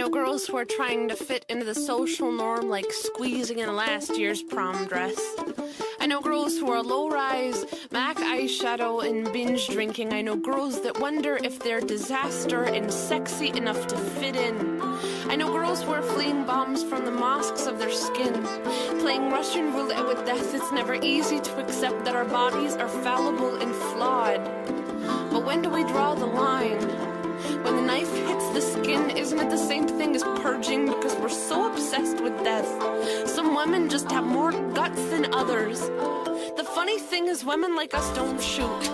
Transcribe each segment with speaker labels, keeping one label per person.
Speaker 1: know girls who are trying to fit into the social norm like squeezing in last year's prom dress. I know girls who are low-rise, MAC eyeshadow, and binge drinking. I know girls that wonder if they're disaster and sexy enough to fit in. I know girls who are fleeing bombs from the mosques of their skin, playing Russian roulette with death. It's never easy to accept that our bodies are fallible and flawed. But when do we draw the line? When the knife hits the skin, isn't it the same thing as purging because we're so obsessed with death? Some women just have more guts than others. The funny thing is women like us don't shoot.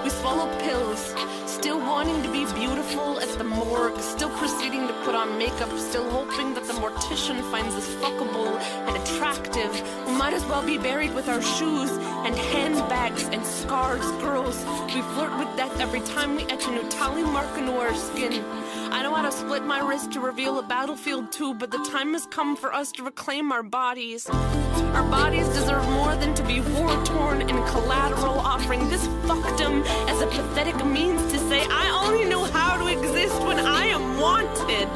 Speaker 1: We swallow pills, still wanting to be beautiful at the morgue, still proceeding to put on makeup, still hoping that the mortician finds us fuckable and attractive. We might as well be buried with our shoes and handbags and scars. Girls, we flirt with death every time we etch a new tally mark into our skin. I know how to split my wrist to reveal a battlefield too, but the time has come for us to reclaim our bodies. Our bodies deserve more than to be war-torn and collateral, offering this fuckdom as a pathetic means to say, I only know how to exist when I am wanted.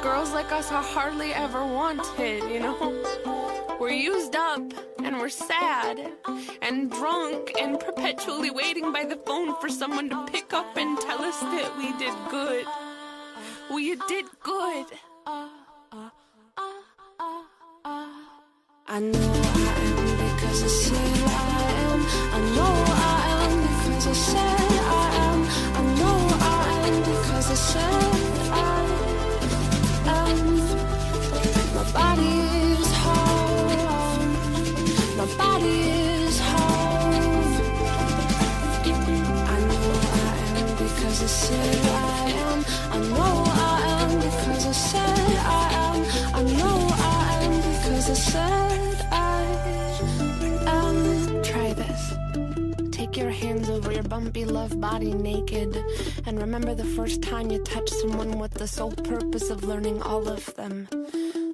Speaker 1: Girls like us are hardly ever wanted, you know? We're used up, and we're sad, and drunk, and perpetually waiting by the phone for someone to pick up and tell us that we did good. We did good. I know I am because I said I am. I know I am because I said I am. I know I am because I said I am. My body is home. My body is home. I know I am because I said I am. I know I am because I said I am. I know I am because I said I am. Try this. Take your hands over your bumpy love body naked, and remember the first time you touched someone with the sole purpose of learning all of them.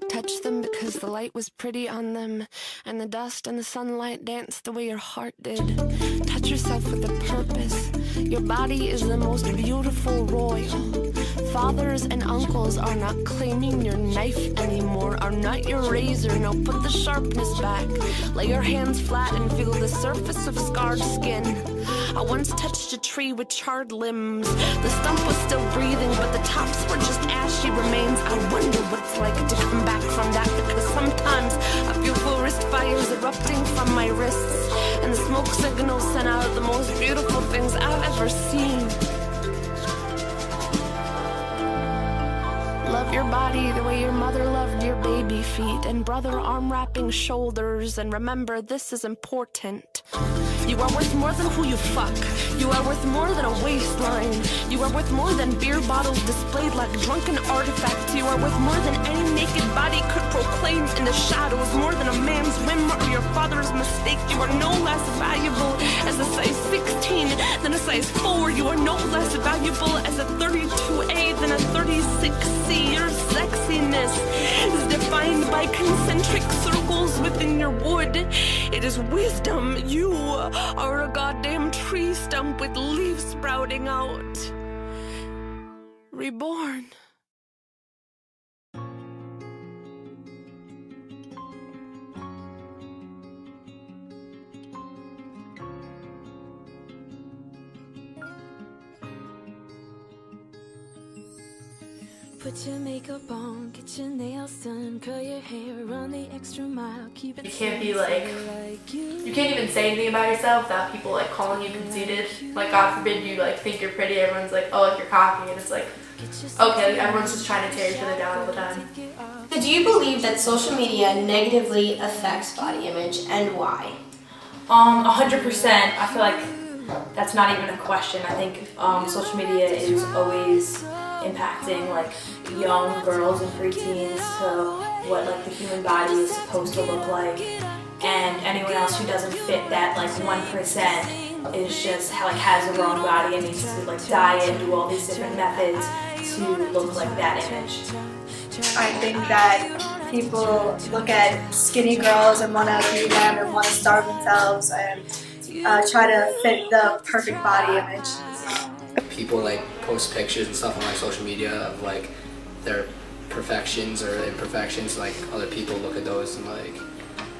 Speaker 1: Touch them because the light was pretty on them, and the dust and the sunlight danced the way your heart did. Touch yourself with a purpose. Your body is the most beautiful royal. Fathers and uncles are not claiming your knife anymore, are not your razor. No, put the sharpness back. Lay your hands flat and feel the surface of scarred skin. I once touched a tree with charred limbs. The stump was still breathing, but the tops were just ashy remains. I wonder what it's like to come back from that, because sometimes I feel forest fires erupting from my wrists, and the smoke signals sent out the most beautiful things I've ever seen. Love your body the way your mother loved your baby feet, and brother arm wrapping shoulders, and remember this is important. You are worth more than who you fuck. You are worth more than a waistline. You are worth more than beer bottles displayed like drunken artifacts. You are worth more than any naked body could proclaim in the shadows. More than a man's whim or your father's mistake. You are no less valuable as a size 16 than a size 4. You are no less valuable as a 32A than a 36C. Your sexiness is defined by concentric circles within your wood. It is wisdom. You are a goddamn tree stump with leaves sprouting out. Reborn.
Speaker 2: Put your makeup on, get your nails done, curl your hair, run the extra mile, keep it.
Speaker 3: You can't be like, you can't even say anything about yourself without people like calling you conceited. Like God forbid you like think you're pretty, everyone's like, oh, like you're cocky, and it's like, okay, everyone's just trying to tear each other down all the time.
Speaker 4: So do you believe that social media negatively affects body image, and why?
Speaker 3: 100%. I feel like that's not even a question. I think social media is always impacting like young girls and preteens to what like the human body is supposed to look like, and anyone else who doesn't fit that like 1% is just like has the wrong body and needs to like diet and do all these different methods to look like that image.
Speaker 5: I think that people look at skinny girls and want to be them and want to starve themselves and try to fit the perfect body image.
Speaker 6: People like post pictures and stuff on like social media of like their perfections or imperfections, like other people look at those and like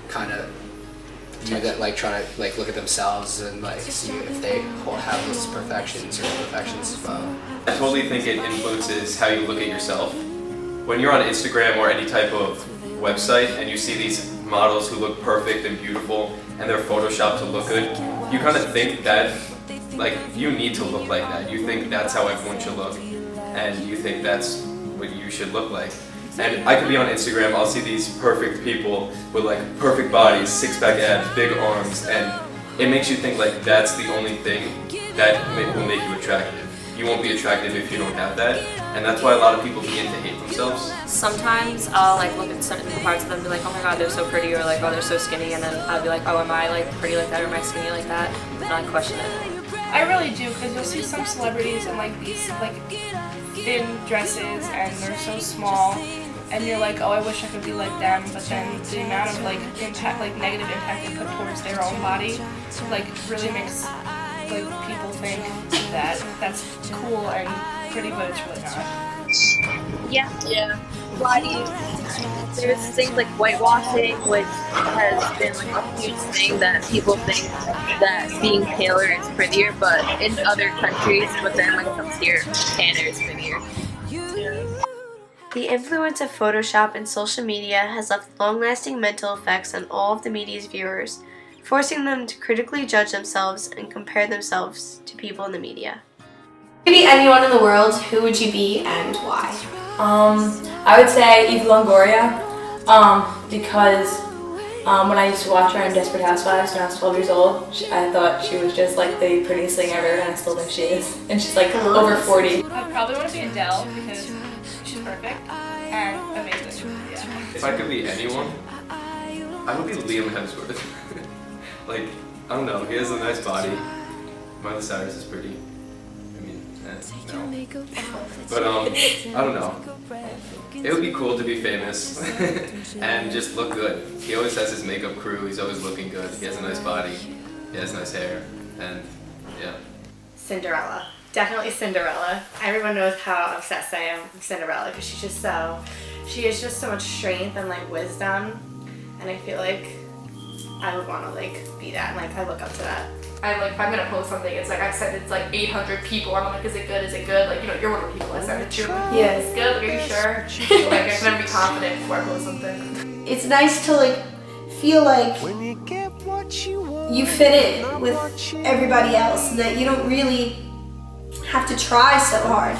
Speaker 6: kind of do that, like try to like look at themselves and like see if they have those perfections or imperfections as well.
Speaker 7: I totally think it influences how you look at yourself. When you're on Instagram or any type of website and you see these models who look perfect and beautiful and they're photoshopped to look good, you kind of think that like you need to look like that. You think that's how everyone should look, and you think that's what you should look like. And I could be on Instagram, I'll see these perfect people with like perfect bodies, six-pack abs, big arms, and it makes you think like that's the only thing that will make you attractive. You won't be attractive if you don't have that, and that's why a lot of people begin to hate themselves.
Speaker 8: Sometimes I'll like look at certain parts of them and be like, oh my god, they're so pretty, or like, oh, they're so skinny, and then I'll be like, oh, am I like pretty like that, or am I skinny like that? And I question it.
Speaker 9: I really do, because you'll see some celebrities in like these like thin dresses and they're so small, and you're like, oh, I wish I could be like them, but then the amount of like impact, like negative impact they put towards their own body, like really makes like people think that that's cool and pretty, but it's really not.
Speaker 10: Yeah. Why do you? There's things like whitewashing, which has been like a huge thing that people think that being paler is prettier, but in other countries, but then when it comes here, tanner is prettier.
Speaker 4: The influence of Photoshop and social media has left long-lasting mental effects on all of the media's viewers, forcing them to critically judge themselves and compare themselves to people in the media. If you could be anyone in the world, who would you be and why?
Speaker 3: I would say Eva Longoria, because when I used to watch her on Desperate Housewives when I was 12 years old, I thought she was just like the prettiest thing ever, and I still think she is. And she's like over 40.
Speaker 9: I probably want to be Adele because she's perfect and amazing. Yeah.
Speaker 7: If I could be anyone, I would be Liam Hemsworth. Like, I don't know, he has a nice body. Miley Cyrus is pretty. I mean, no. But I don't know. It would be cool to be famous and just look good. He always has his makeup crew, he's always looking good. He has a nice body, he has nice hair, and yeah.
Speaker 11: Cinderella. Definitely Cinderella. Everyone knows how obsessed I am with Cinderella because she has just so much strength and like wisdom, and I feel like I would want to like be that, and like I look up to that.
Speaker 3: I like if I'm gonna post something, it's like I said it's like 800 people. I'm like, is it good? Is it good? Like, you know, you're one of the people I sent it to.
Speaker 11: Yeah.
Speaker 3: It's good. Like, are you sure? Like, I can never be confident before I post something.
Speaker 4: It's nice to like feel like you fit in with everybody else, and that you don't really have to try so hard.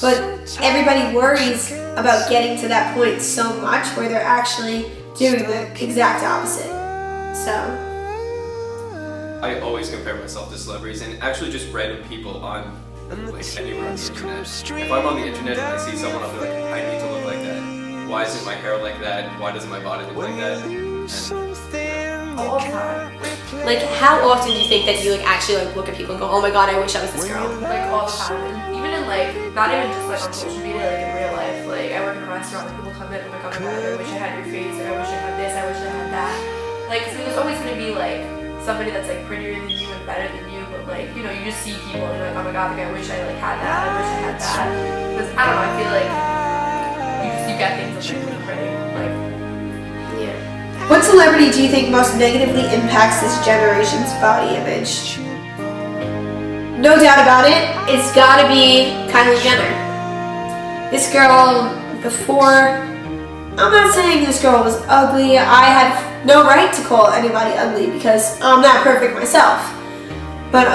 Speaker 4: But everybody worries about getting to that point so much where they're actually doing the exact opposite. So
Speaker 7: I always compare myself to celebrities and actually just random people on like anywhere on the internet. If I'm on the internet and I see someone, I'll be like, I need to look like that. Why isn't my hair like that? Why doesn't my body look like that? And
Speaker 3: All the time.
Speaker 4: like, how often do you think that you like actually like look at people and go, oh my god, I wish I was this girl?
Speaker 3: Like all the time. And even in like, not even just like on social media, like in real life. Like I work in a restaurant where people come in and like, oh my god, I wish I had your face, and I wish I had this, I wish I had that. Like, so there's always gonna be like somebody that's like prettier than you and better than you, but like, you know, you just see people and you're like, oh my god, like I wish I like had that, I wish I had that. Because I don't know, I feel like you get things that's like really pretty. Like,
Speaker 4: Yeah. What celebrity do you think most negatively impacts this generation's body image? No doubt about it, it's gotta be Kylie Jenner. This girl, before, I'm not saying this girl was ugly. I have no right to call anybody ugly because I'm not perfect myself. But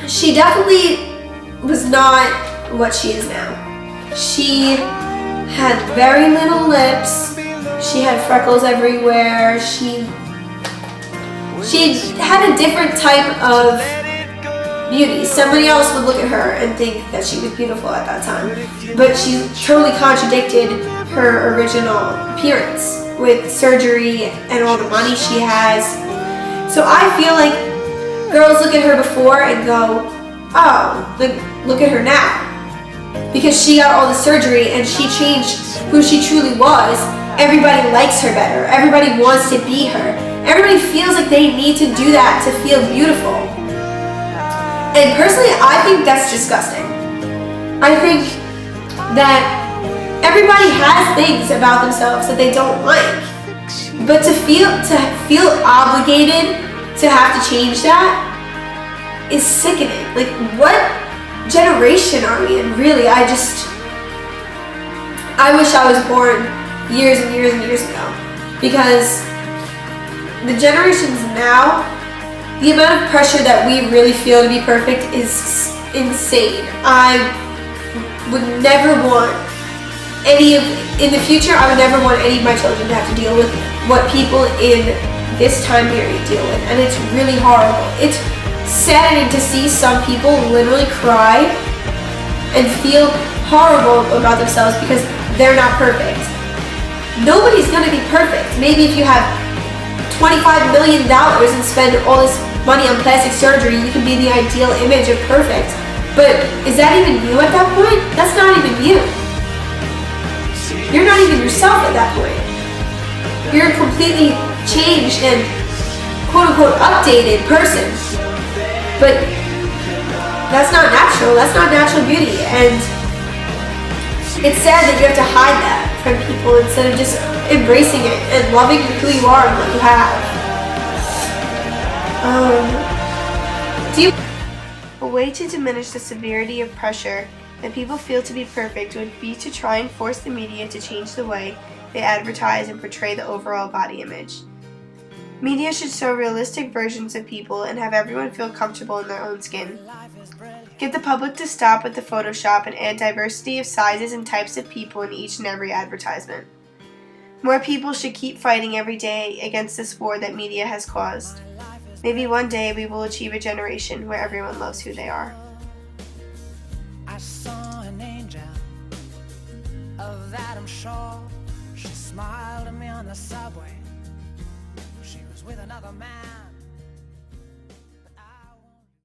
Speaker 4: she definitely was not what she is now. She had very little lips. She had freckles everywhere. She had a different type of beauty. Somebody else would look at her and think that she was beautiful at that time. But she totally contradicted her original appearance with surgery and all the money she has. So I feel like girls look at her before and go, oh, look at her now. Because she got all the surgery and she changed who she truly was. Everybody likes her better. Everybody wants to be her. Everybody feels like they need to do that to feel beautiful. And personally, I think that's disgusting. I think that everybody has things about themselves that they don't like. But to feel obligated to have to change that is sickening. Like, what generation are we in, really? I wish I was born years and years and years ago, because the generations now, the amount of pressure that we really feel to be perfect is insane. I would never want in the future, I would never want any of my children to have to deal with what people in this time period deal with, and it's really horrible. It's saddening to see some people literally cry and feel horrible about themselves because they're not perfect. Nobody's gonna be perfect. Maybe if you have $25 million and spend all this money on plastic surgery, you can be the ideal image of perfect. But is that even you at that point? That's not even you. You're not even yourself at that point. You're a completely changed and quote-unquote updated person. But that's not natural. That's not natural beauty. And it's sad that you have to hide that from people instead of just embracing it and loving who you are and what you have. A way to diminish the severity of pressure that people feel to be perfect would be to try and force the media to change the way they advertise and portray the overall body image. Media should show realistic versions of people and have everyone feel comfortable in their own skin. Get the public to stop with the Photoshop and add diversity of sizes and types of people in each and every advertisement. More people should keep fighting every day against this war that media has caused. Maybe one day we will achieve a generation where everyone loves who they are.
Speaker 12: I saw an angel, of that I'm sure. She smiled at me on the subway. She was with another man.